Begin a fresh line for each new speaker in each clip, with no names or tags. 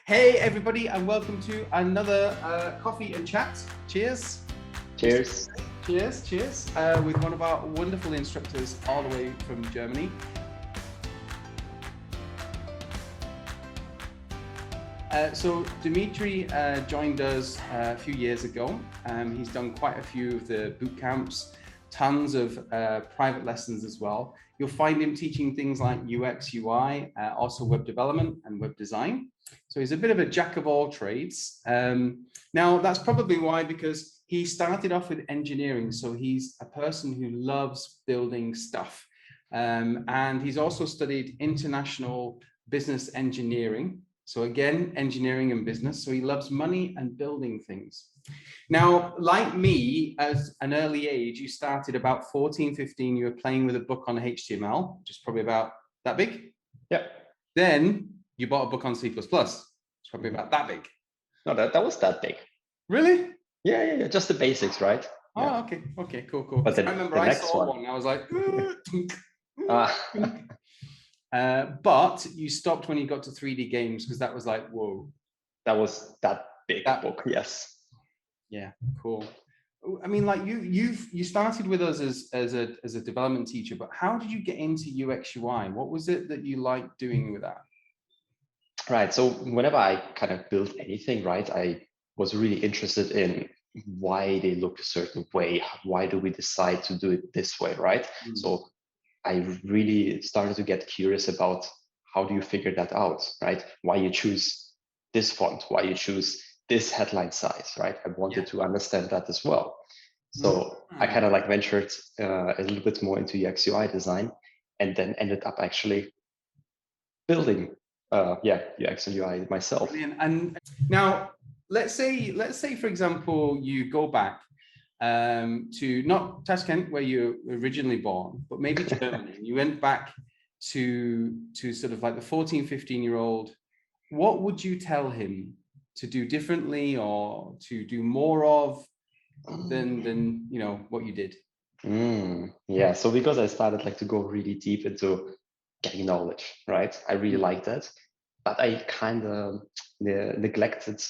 Hey everybody, and welcome to another coffee and chat. Cheers.
Cheers.
Cheers, cheers. With one of our wonderful instructors all the way from Germany. So Dimitri joined us a few years ago. He's done quite a few of the boot camps, tons of private lessons as well. You'll find him teaching things like UX, UI, also web development and web design. So he's a bit of a jack of all trades. Now that's probably why, because he started off with engineering. So he's a person who loves building stuff. And he's also studied international business engineering. So again, engineering and business. So he loves money and building things. Now, like me, at an early age, you started about 14, 15, you were playing with a book on HTML, which is probably about that big.
Yeah.
Then you bought a book on C++. It's probably about that big.
No, that was that big.
Really?
Yeah. Just the basics, right?
Oh,
Yeah.
Okay, cool.
But
I remember I saw one, I was like, but you stopped when you got to 3D games, because that was like, whoa.
That was that big book, yes.
Yeah, cool. I mean, like you started with us as a development teacher, but how did you get into UX UI? What was it that you liked doing with that?
Right. So whenever I kind of built anything, right, I was really interested in why they look a certain way. Why do we decide to do it this way, right? So I really started to get curious about how do you figure that out, right? Why you choose this font, why you choose this headline size, right? I wanted to understand that as well. So I kind of like ventured a little bit more into UX UI design, and then ended up actually building UX and UI myself.
Brilliant. And now let's say for example you go back to not Tashkent where you were originally born, but maybe Germany. You went back to sort of like the 14, 15-year-old. What would you tell him to do differently or to do more of than you know what you did?
Yeah, so because I started like to go really deep into getting knowledge, right? I really liked that, but I kind of neglected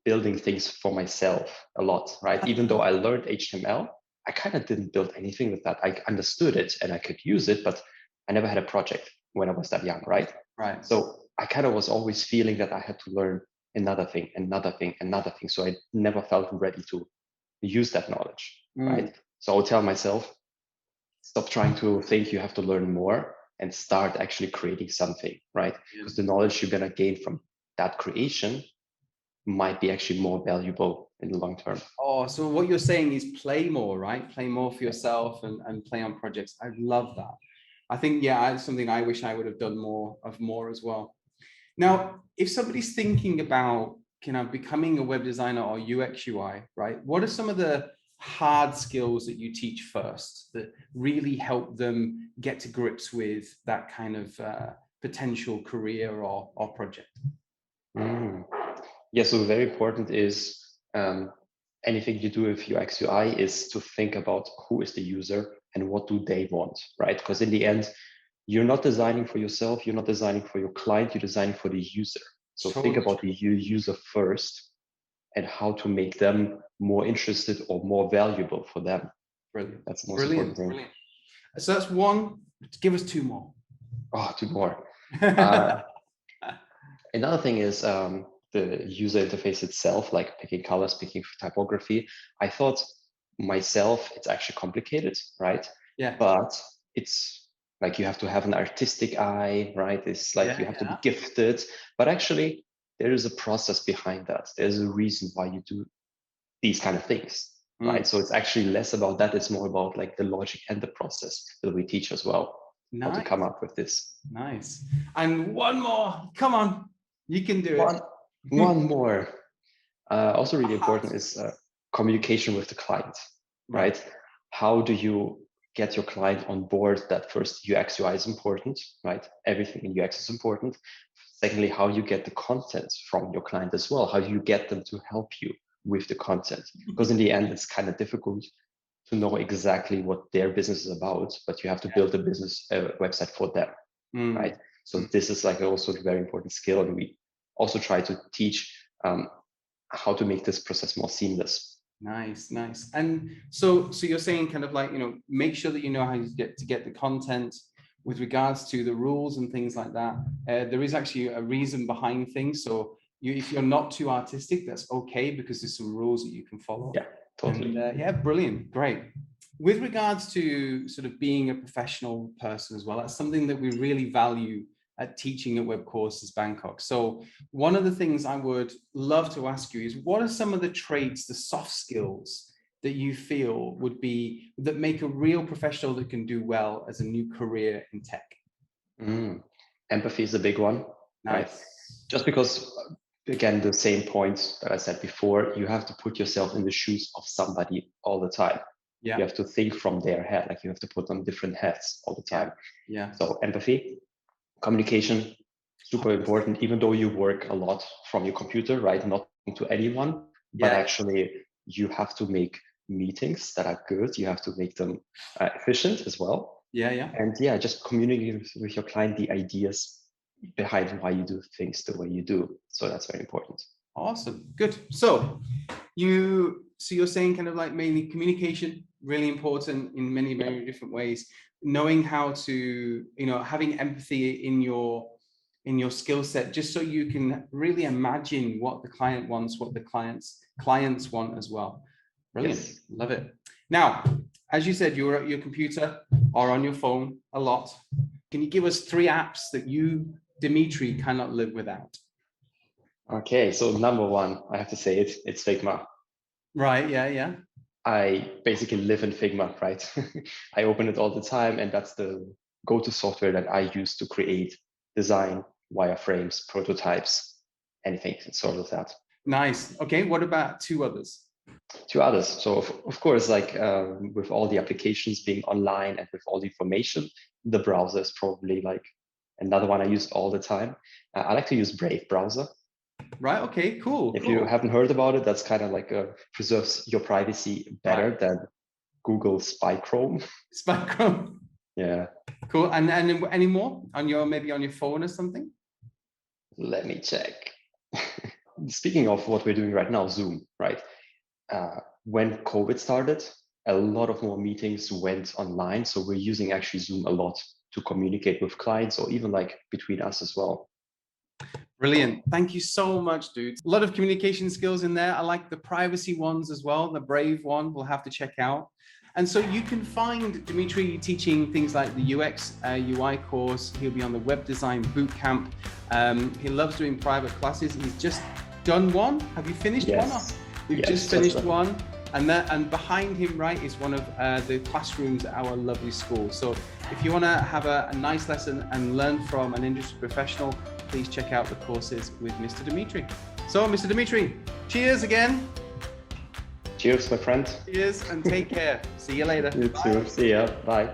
building things for myself a lot, right? Even though I learned HTML, I kind of didn't build anything with that. I understood it and I could use it, but I never had a project when I was that young, right?
Right.
So I kind of was always feeling that I had to learn another thing. So I never felt ready to use that knowledge, right? So I'll tell myself, stop trying to think you have to learn more and start actually creating something, right? Because the knowledge you're going to gain from that creation might be actually more valuable in the long term.
Oh, so what you're saying is play more, right? Play more for yourself and play on projects. I love that. I think, yeah, it's something I wish I would have done more as well. Now, if somebody's thinking about becoming a web designer or UX UI, right? What are some of the hard skills that you teach first that really help them get to grips with that kind of potential career or project?
Yeah, so very important is anything you do with UX UI is to think about who is the user and what do they want, right? Because in the end, you're not designing for yourself, you're not designing for your client, you're designing for the user. So think about the user first and how to make them more interested or more valuable for them.
Brilliant.
That's the most important thing.
Brilliant. So that's one. Give us two more.
Oh, two more. Another thing is the user interface itself, like picking colors, picking typography. I thought myself, it's actually complicated, right?
Yeah.
But it's like you have to have an artistic eye, right? It's like you have to be gifted. But actually, there is a process behind that. There's a reason why you do these kind of things, right? So it's actually less about that. It's more about like the logic and the process that we teach as well. How to come up with this.
Nice. And one more. Come on. You can do it.
One more. Also really important is communication with the client, right? How do you get your client on board that first UX UI is important, right? Everything in UX is important. Secondly, how you get the content from your client as well. How do you get them to help you with the content? Because in the end, it's kind of difficult to know exactly what their business is about, but you have to build a business website for them, right? So this is like also a very important skill, and we also try to teach how to make this process more seamless.
Nice, nice. And so you're saying kind of like, make sure that you know how you get the content with regards to the rules and things like that. There is actually a reason behind things. So if you're not too artistic, that's okay, because there's some rules that you can follow.
Yeah, totally.
And, yeah, brilliant, great. With regards to sort of being a professional person as well, that's something that we really value at teaching at Web Courses Bangkok. So one of the things I would love to ask you is, what are some of the traits, the soft skills that you feel that make a real professional that can do well as a new career in tech?
Empathy is a big one.
Nice.
Right? Just because, again, the same points that I said before, you have to put yourself in the shoes of somebody all the time.
Yeah.
You have to think from their head, like you have to put on different hats all the time.
Yeah.
So empathy, communication, super important, even though you work a lot from your computer, right? Not to anyone, but actually you have to make meetings that are good. You have to make them efficient as well.
Yeah.
And just communicate with your client the ideas behind why you do things the way you do. So that's very important.
Awesome. Good. So you're saying kind of like mainly communication, really important in many, many different ways. Knowing how to, having empathy in your skill set, just so you can really imagine what the client wants, what the clients want as well. Brilliant. Yes. Love it. Now, as you said, you're at your computer or on your phone a lot. Can you give us 3 apps that you, Dimitri, cannot live without?
Okay, so number 1, I have to say it's Figma.
Right, yeah.
I basically live in Figma, right? I open it all the time, and that's the go-to software that I use to create, design, wireframes, prototypes, anything sort of that.
Nice. Okay, what about 2 others?
2 others. So of course, like with all the applications being online and with all the information, the browser is probably like another one I use all the time. I like to use Brave browser.
Right. Okay. Cool.
If you haven't heard about it, that's kind of like preserves your privacy better than Google Spy Chrome.
Spy Chrome.
Yeah.
Cool. And any more on maybe on your phone or something?
Let me check. Speaking of what we're doing right now, Zoom, right? When COVID started, a lot of more meetings went online. So we're using actually Zoom a lot to communicate with clients, or even like between us as well.
Brilliant. Thank you so much, dude. A lot of communication skills in there. I like the privacy ones as well. The Brave one we'll have to check out. And so you can find Dimitri teaching things like the UX UI course. He'll be on the web design bootcamp. He loves doing private classes. He's just done one. Have you finished one? We've just finished one. And behind him, right, is one of the classrooms at our lovely school. So if you want to have a nice lesson and learn from an industry professional, please check out the courses with Mr. Dimitri. So, Mr. Dimitri, cheers again.
Cheers, my friend.
Cheers, and take care. See you later.
You too. See ya. Bye.